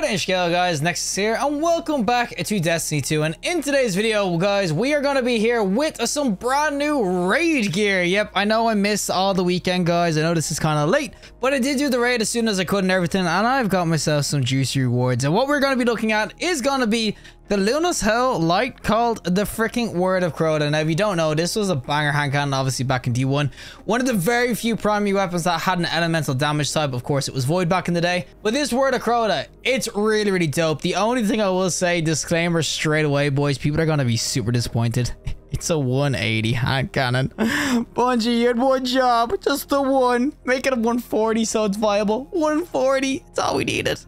Howdy HOWL guys, Nexas here, and welcome back to Destiny 2. And in today's video, guys, we are going to be here with some brand new raid gear. Yep, I know I missed all the weekend, guys. I know this is kind of late, but I did do the raid as soon as I could and everything, and I've got myself some juicy rewards. And what we're going to be looking at is going to be the Luna's HOWL light called the freaking Word of CROTA. Now, if you don't know, this was a banger hand cannon, obviously back in D1. One of the very few primary weapons that had an elemental damage type. Of course, it was Void back in the day. But this Word of CROTA, it's really, really dope. The only thing I will say, disclaimer straight away, boys, people are going to be super disappointed. It's a 180 hand cannon. Bungie, you had one job, just the one. Make it a 140 so it's viable. 140, it's all we needed.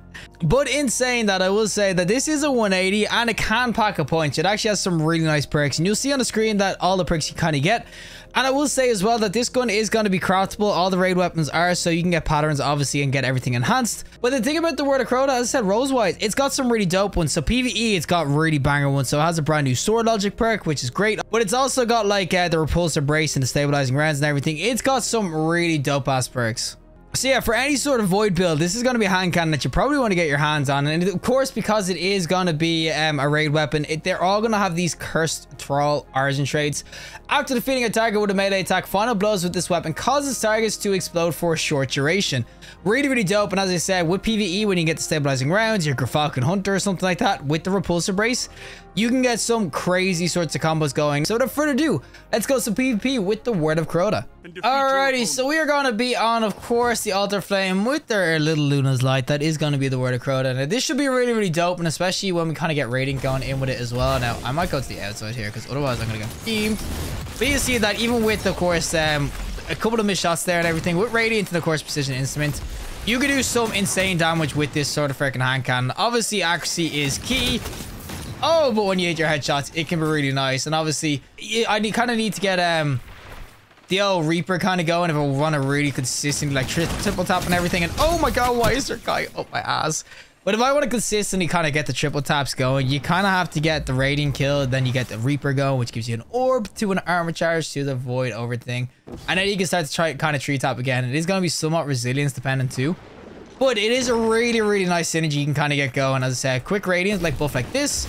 But in saying that, I will say that this is a 180 and it can pack a punch. It actually has some really nice perks, and you'll see on the screen that all the perks you kind of get. And I will say as well that this gun is going to be craftable. All the raid weapons are, so you can get patterns obviously and get everything enhanced. But the thing about the Word of CROTA, as I said, rose-wise, it's got some really dope ones. So PvE, it's got really banger ones. So it has a brand new sword logic perk, which is great. But it's also got like the repulsor brace and the stabilizing rounds and everything. It's got some really dope ass perks. So yeah, for any sort of void build, this is going to be a hand cannon that you probably want to get your hands on. And of course, because it is going to be a raid weapon, they're all going to have these cursed thrall origin traits. After defeating a target with a melee attack, final blows with this weapon causes targets to explode for a short duration. Really, really dope. And as I said, with PvE, when you get the stabilizing rounds, your Falcon Hunter or something like that, with the repulsor brace, you can get some crazy sorts of combos going. So without further ado, let's go some PvP with the Word of CROTA. Alrighty, so we are going to be on, of course, the Altar Flame with their little Luna's Light. That is going to be the Word of CROTA. Now, this should be really, really dope, and especially when we kind of get raiding going in with it as well. Now, I might go to the outside here, because otherwise I'm going to get themed. But you see that even with, of course, a couple of missed shots there and everything, with Radiant and, of course, Precision Instrument, you can do some insane damage with this sort of freaking hand cannon. Obviously, accuracy is key. Oh, but when you hit your headshots, it can be really nice. And obviously, I kind of need to get the old Reaper kind of going if I want to really consistently like triple tap and everything. And oh my god, why is there a guy up my ass? But if I want to consistently kind of get the triple taps going, you kind of have to get the Radiant kill, then you get the Reaper going, which gives you an orb to an armor charge to the Void over thing. And then you can start to try kind of tree tap again. It is going to be somewhat resilience dependent too. But it is a really, really nice synergy you can kind of get going. As I said, quick Radiant, like buff like this,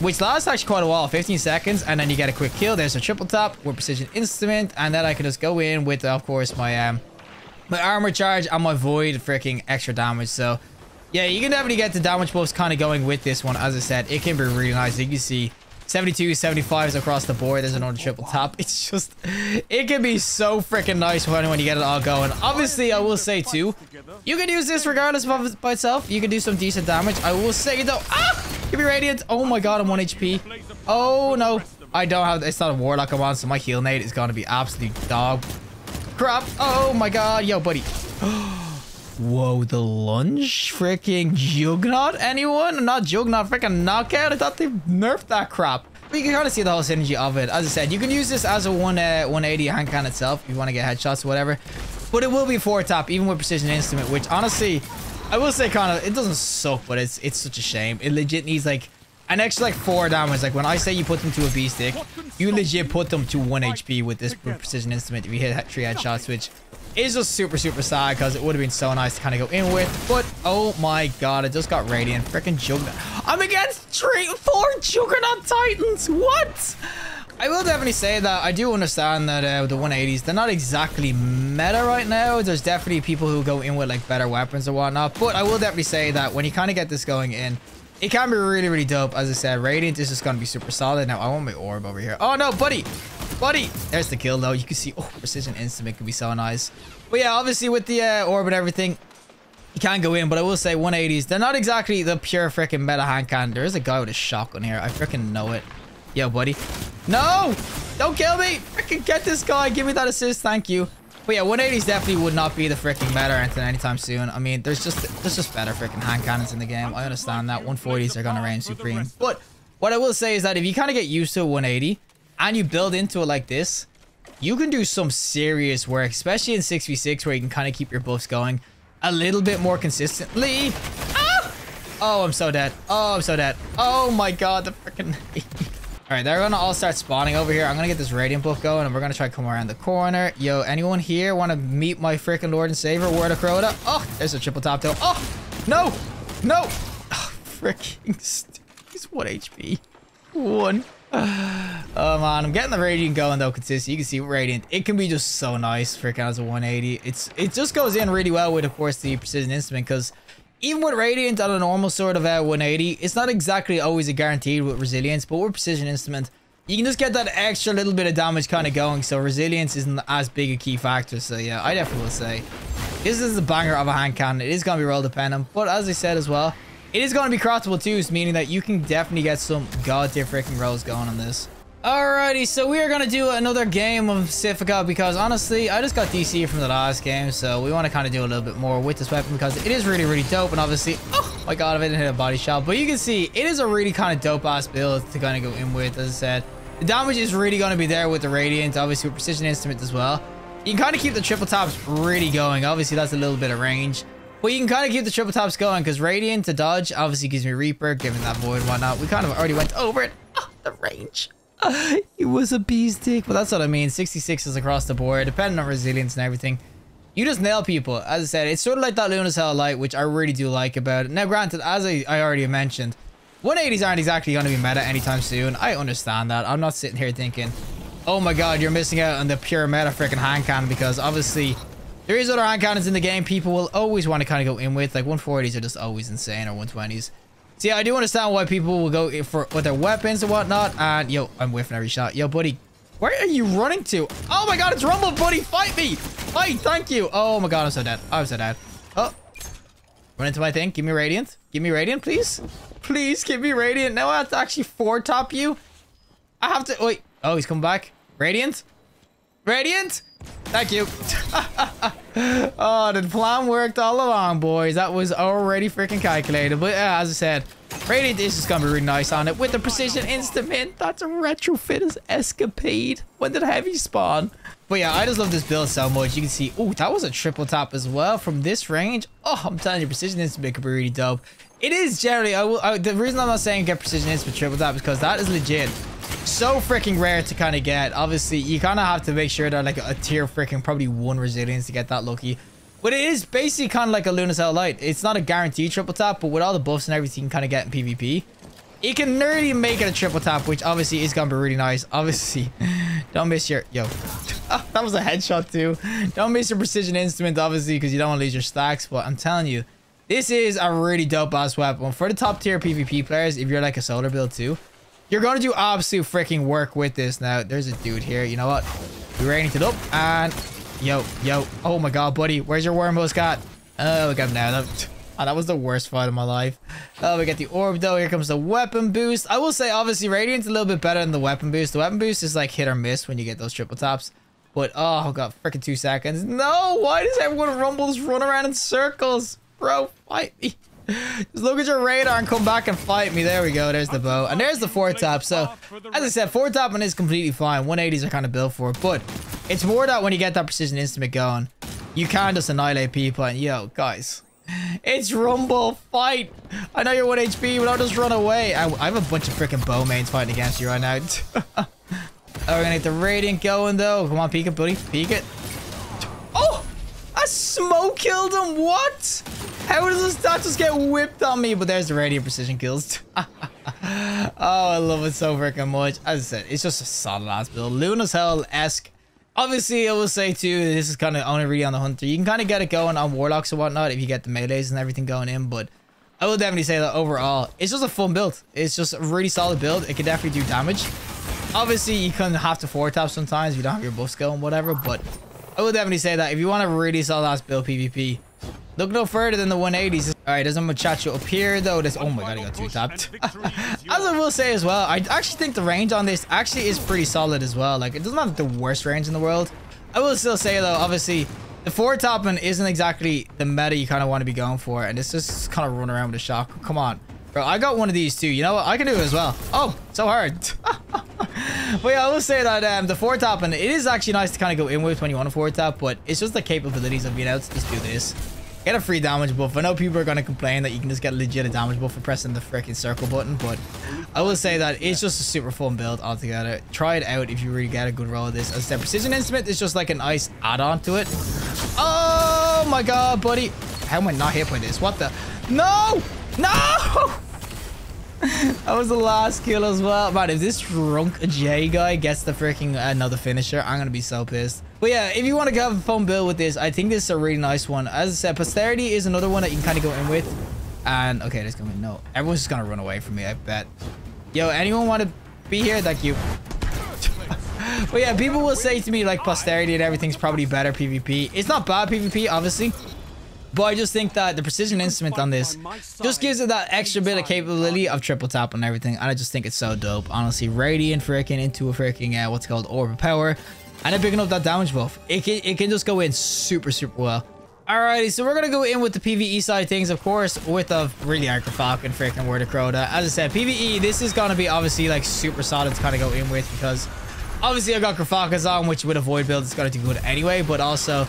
which lasts actually quite a while, 15 seconds, and then you get a quick kill. There's a triple tap with Precision Instrument, and then I can just go in with, of course, my my armor charge and my Void freaking extra damage. So yeah, you can definitely get the damage buffs kind of going with this one. As I said, it can be really nice. You can see 72, 75s across the board. There's another triple tap. It's just, it can be so freaking nice when you get it all going. Obviously, I will say too, you can use this regardless of it by itself. You can do some decent damage. I will say though, give me Radiant. Oh my god, I'm 1 HP. Oh no, I don't have, it's not a Warlock I'm on, so my heal nade is going to be absolute dog crap. Oh my god, yo buddy. Whoa, the lunge? Freaking Juggernaut? Anyone? Not Juggernaut, freaking knockout? I thought they nerfed that crap. But you can kind of see the whole synergy of it. As I said, you can use this as a 180 hand cannon itself if you want to get headshots or whatever. But it will be 4-tap, even with Precision Instrument, which honestly, I will say kind of, it doesn't suck, but it's such a shame. It legit needs like an extra like 4 damage. Like when I say you put them to a B stick, you legit put them to 1 HP with this Precision Instrument if you hit 3 headshots, which is just super, super sad because it would have been so nice to kind of go in with. But oh my god, it just got Radiant. Freaking Juggernaut. I'm against 4 Juggernaut Titans. What? I will definitely say that I do understand that the 180s, they're not exactly meta right now. There's definitely people who go in with like better weapons or whatnot. But I will definitely say that when you kind of get this going in, it can be really, really dope. As I said, Radiant is just going to be super solid. Now, I want my orb over here. Oh, no, buddy. Buddy. There's the kill, though. You can see, oh, Precision Instrument can be so nice. But yeah, obviously, with the orb and everything, you can go in. But I will say 180s, they're not exactly the pure freaking meta hand cannon. There is a guy with a shotgun here. I freaking know it. Yo, buddy. No! Don't kill me! Freaking get this guy. Give me that assist. Thank you. But yeah, 180s definitely would not be the freaking meta or anything anytime soon. I mean, there's just better freaking hand cannons in the game. I understand that 140s are gonna reign supreme. But what I will say is that if you kind of get used to a 180 and you build into it like this, you can do some serious work, especially in 6v6 where you can kind of keep your buffs going a little bit more consistently. Ah! Oh, I'm so dead. Oh, I'm so dead. Oh my god, the freaking All right, they're gonna all start spawning over here. I'm gonna get this Radiant buff going, and we're gonna try to come around the corner. Yo, anyone here want to meet my freaking Lord and Savior, Word of CROTA? Oh, there's a triple tap though. Oh, no, no. freaking stupid. He's 1 HP. 1. Oh man, I'm getting the Radiant going though consistently. You can see Radiant, it can be just so nice freaking as a 180. It just goes in really well with, of course, the Precision Instrument, because even with Radiant on a normal sort of 180, it's not exactly always a guaranteed with Resilience, but with Precision Instrument, you can just get that extra little bit of damage kind of going, so Resilience isn't as big a key factor. So yeah, I definitely will say this is a banger of a hand cannon. It is going to be role dependent, but as I said as well, it is going to be crossable too, meaning that you can definitely get some goddamn freaking rolls going on this. Alrighty, so we are going to do another game of Civica, because honestly, I just got DC from the last game, so we want to kind of do a little bit more with this weapon because it is really, really dope. And obviously, oh my god, if I didn't hit a body shot, but you can see it is a really kind of dope ass build to kind of go in with. As I said, the damage is really going to be there with the Radiant, obviously with Precision Instrument as well. You can kind of keep the triple taps really going. Obviously, that's a little bit of range, but you can kind of keep the triple taps going because Radiant to dodge obviously gives me Reaper, giving that void and whatnot. We kind of already went over it. Oh, the range. It was a beast dick, but that's what I mean. 66s across the board, depending on resilience and everything. You just nail people. As I said, it's sort of like that Luna's Hell Light, which I really do like about it. Now, granted, as I already mentioned, 180s aren't exactly going to be meta anytime soon. I understand that. I'm not sitting here thinking, oh my god, you're missing out on the pure meta freaking hand cannon, because obviously there is other hand cannons in the game people will always want to kind of go in with. Like 140s are just always insane, or 120s. See, I do understand why people will go for with their weapons and whatnot. And yo, I'm whiffing every shot. Yo, buddy, where are you running to? Oh my god, it's Rumble, buddy. Fight me. Fight, thank you. Oh my god, I'm so dead. I'm so dead. Oh, run into my thing. Give me Radiant. Give me Radiant, please. Please give me Radiant. Now I have to actually 4-top you. I have to, wait. Oh, he's coming back. Radiant. Radiant. Thank you. Oh, the plan worked all along, boys. That was already freaking calculated. But as I said, Radiant is just gonna be really nice on it with the Precision Instrument. That's a retrofit escapade. When did Heavy spawn? But yeah, I just love this build so much. You can see, oh, that was a triple tap as well from this range. Oh, I'm telling you, Precision Instrument could be really dope. It is generally, the reason I'm not saying get Precision Instrument triple tap is because that is legit so freaking rare to kind of get. Obviously, you kind of have to make sure that like a tier freaking probably 1 resilience to get that lucky. But it is basically kind of like a Luna's Hell Light. It's not a guaranteed triple tap, but with all the buffs and everything you can kind of get in PvP, it can nearly make it a triple tap, which obviously is gonna be really nice. Obviously, don't miss your that was a headshot too. Don't miss your Precision Instrument, obviously, because you don't want to lose your stacks. But I'm telling you, this is a really dope ass weapon for the top tier PvP players. If you're like a solar build too, you're going to do absolute freaking work with this. Now, there's a dude here. You know what? We're raining it up. And yo. Oh my god, buddy. Where's your wormhole, Scott? Oh, we got him now. That was the worst fight of my life. Oh, we get the orb though. Here comes the weapon boost. I will say, obviously, Radiant's a little bit better than the weapon boost. The weapon boost is like hit or miss when you get those triple taps. But, oh god, freaking 2 seconds. No, why does everyone Rumble just run around in circles? Bro, fight me. Just look at your radar and come back and fight me. There we go. There's the bow. And there's the 4-tap. So, as I said, 4-tapping is completely fine. 180s are kind of built for it. But it's more that when you get that Precision Instrument going, you can just annihilate people. And, yo, guys, it's Rumble. Fight. I know you're 1 HP, but I'll just run away. I have a bunch of freaking bow mains fighting against you right now. Oh, we're going to get the Radiant going, though. Come on, peek it, buddy. Peek it. Oh! I smoke killed him. What? How does that just get whipped on me? But there's the Radiant Precision kills. Oh, I love it so freaking much. As I said, it's just a solid ass build. Luna's Hell-esque. Obviously, I will say too, this is kind of only really on the Hunter. You can kind of get it going on Warlocks and whatnot if you get the melees and everything going in. But I will definitely say that overall, it's just a fun build. It's just a really solid build. It can definitely do damage. Obviously, you kind of have to 4-tap sometimes if you don't have your buffs going, whatever. But I will definitely say that if you want a really solid ass build PvP, look no further than the 180s. Alright, there's a muchacho up here though. Oh my god, he got 2-tapped. As I will say as well, I actually think the range on this actually is pretty solid as well. Like, it doesn't have the worst range in the world. I will still say though, obviously, the 4-tapping isn't exactly the meta you kind of want to be going for. And it's just kind of run around with a shock. Come on. Bro, I got one of these too. You know what? I can do it as well. Oh, so hard. But yeah, I will say that the 4-tapping, it is actually nice to kind of go in with when you want to 4-tap, but it's just the capabilities of being able to just do this. Get a free damage buff. I know people are going to complain that you can just get legit a damage buff for pressing the freaking circle button, but I will say that it's just a super fun build altogether. Try it out if you really get a good roll of this. As I said, Precision Instrument is just like a nice add-on to it. Oh my god, buddy. How am I not hit by this? What the? No! No! That was the last kill as well. Man, if this drunk J guy gets the freaking another finisher, I'm gonna be so pissed. But yeah, if you want to have a fun build with this, I think this is a really nice one. As I said, posterity is another one that you can kind of go in with. And okay, there's gonna be no. Everyone's just gonna run away from me, I bet. Yo, anyone want to be here? Thank you. But yeah, people will say to me like posterity and everything's probably better PvP. It's not bad PvP, obviously. But I just think that the precision instrument on this just gives it that extra bit of capability of triple tap and everything. And I just think it's so dope. Honestly, radiant freaking into a freaking, what's called orb of power. And then picking up that damage buff. It can just go in super, super well. Alrighty, so we're going to go in with the PvE side of things, of course, with a really Arcrophog and freaking Word of Crota. As I said, PvE, this is going to be obviously like super solid to kind of go in with because obviously I got Crofocus on, which with a Void build is going to do good anyway, but also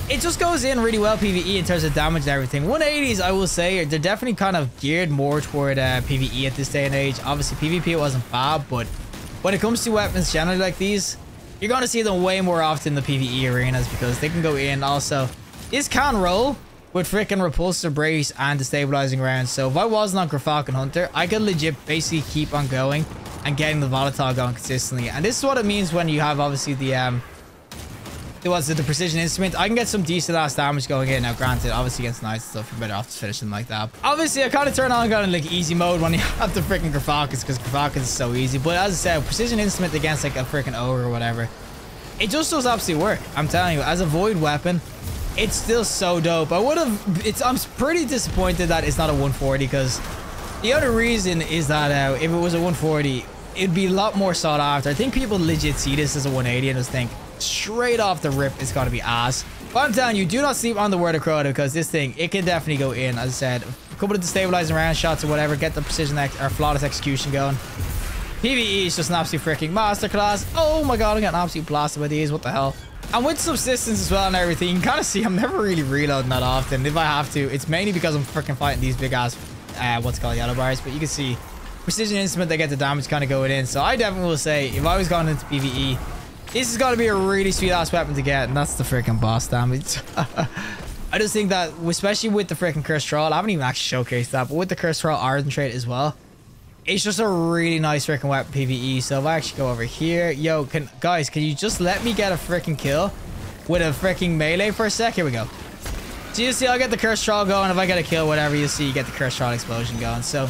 it just goes in really well PvE in terms of damage and everything. 180s, I will say, they're definitely kind of geared more toward PvE at this day and age. Obviously, PvP wasn't bad, but when it comes to weapons generally like these, you're going to see them way more often in the PvE arenas because they can go in. Also, this can roll with freaking Repulsor Brace and Destabilizing Rounds. So if I wasn't on Crofog and Hunter, I could legit basically keep on going and getting the Volatile going consistently. And this is what it means when you have obviously the precision instrument. I can get some decent ass damage going in. Now granted, obviously against knights and stuff, you're better off just finishing like that. Obviously I kind of turn on kind of like easy mode when you have the freaking Crofocus because Crofocus is so easy. But as I said, precision instrument against like a freaking ogre or whatever, it just does absolutely work. I'm telling you, as a void weapon, it's still so dope. I'm pretty disappointed that it's not a 140 because the other reason is that if it was a 140, it'd be a lot more sought after. I think people legit see this as a 180 and just think straight off the rip it's got to be ass. But I'm telling you, do not sleep on the Word of Crota because this thing, it can definitely go in. As I said, a couple of destabilizing round shots or whatever, get the precision or flawless execution going. PvE is just an absolute freaking masterclass. Oh my god, I'm getting absolutely blasted by these. What the hell? And with subsistence as well and everything, you can kind of see I'm never really reloading that often. If I have to, it's mainly because I'm freaking fighting these big ass, what's called yellow bars. But you can see precision instrument, they get the damage kind of going in. So I definitely will say, if I was going into PvE, this is going to be a really sweet ass weapon to get. And that's the freaking boss damage. I just think that, especially with the freaking Cursed Troll, I haven't even actually showcased that, but with the Cursed Troll Ardent trait as well, it's just a really nice freaking weapon PvE. So if I actually go over here, yo, guys, can you just let me get a freaking kill with a freaking melee for a sec? Here we go. So you see, I'll get the Cursed Troll going. If I get a kill, whatever, you see, you get the Cursed Troll explosion going. So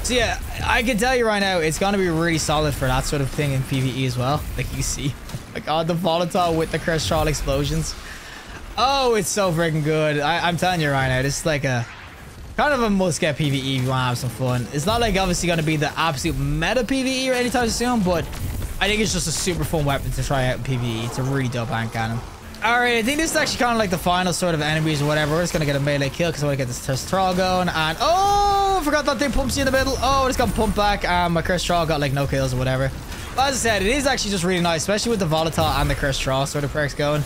yeah, I can tell you right now, it's going to be really solid for that sort of thing in PvE as well. Like you see, oh my god, the volatile with the Cursed Troll explosions. Oh, it's so freaking good. I'm telling you right now, this is like a kind of a must get PvE if you want to have some fun. It's not like obviously going to be the absolute meta PvE or anytime soon, but I think it's just a super fun weapon to try out in PvE. It's a really dope hand cannon. Alright, I think this is actually kind of like the final sort of enemies or whatever. We're just going to get a melee kill because I want to get this Cursed Troll going. And oh, I forgot that thing pumps you in the middle. Oh, it's got pumped back. My Cursed Troll got like no kills or whatever. But as I said, it is actually just really nice, especially with the Volatile and the Cursed Troll sort of perks going.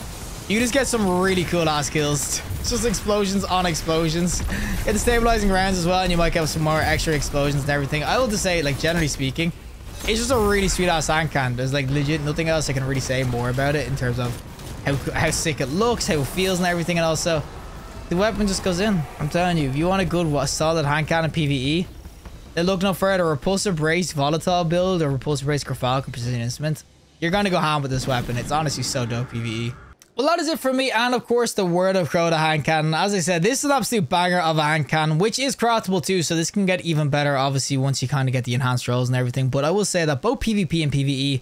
You just get some really cool ass kills. It's just explosions on explosions. Get the stabilizing rounds as well, and you might get some more extra explosions and everything. I will just say, like, generally speaking, it's just a really sweet ass hand cannon. There's like legit nothing else I can really say more about it in terms of how sick it looks, how it feels and everything. And also, the weapon just goes in. I'm telling you, if you want a good, solid hand cannon PvE, then look no further. Repulsor Brace Volatile build or Repulsor Brace Crofog and Precision Instrument. You're going to go ham with this weapon. It's honestly so dope PvE. Well, that is it for me, and of course the Word of Crota hand cannon. As I said, this is an absolute banger of a hand cannon, which is craftable too, so this can get even better obviously once you kind of get the enhanced rolls and everything. But I will say that both PvP and PvE,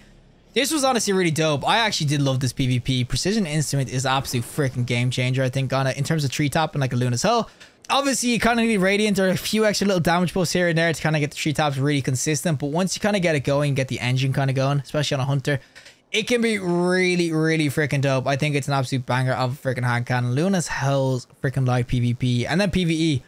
this was honestly really dope. I actually did love this PvP. Precision Instrument is absolute freaking game changer, I think, on it in terms of tree top and like a Luna's Hull. Obviously, you kind of need Radiant or a few extra little damage buffs here and there to kind of get the tree tops really consistent. But once you kind of get it going, get the engine kind of going, especially on a Hunter, it can be really, really freaking dope. I think it's an absolute banger of a freaking hand cannon. Luna's Hell's freaking light PvP. And then PvE,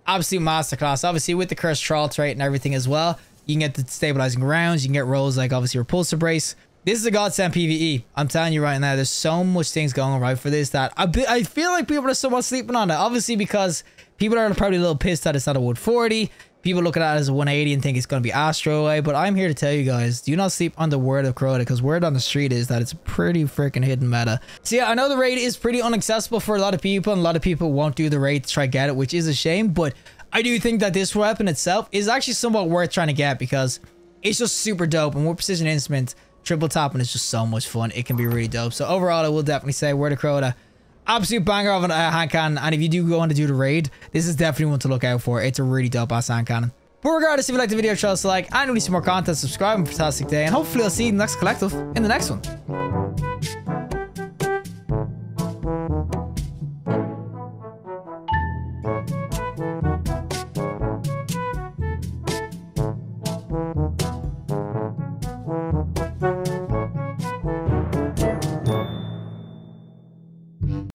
absolute masterclass. Obviously, with the Cursed Troll trait and everything as well, you can get the stabilizing rounds. You can get rolls like obviously Repulsor Brace. This is a godsend PvE. I'm telling you right now, there's so much things going right for this that I feel like people are somewhat sleeping on it. Obviously, because people are probably a little pissed that it's not a 140. People look at it as a 180 and think it's going to be Astro away, but I'm here to tell you guys, do not sleep on the Word of Crota, because word on the street is that it's a pretty freaking hidden meta. So yeah, I know the raid is pretty inaccessible for a lot of people, and a lot of people won't do the raid to try to get it, which is a shame, but I do think that this weapon itself is actually somewhat worth trying to get because it's just super dope. And with precision instrument, triple tapping is just so much fun. It can be really dope. So overall, I will definitely say Word of CROTA, absolute banger of a hand cannon. And if you do go on to do the raid, this is definitely one to look out for. It's a really dope ass hand cannon. But regardless, if you like the video, show us a like, and release some more content, subscribe, and fantastic day. And hopefully I'll see you in the next collective in the next one.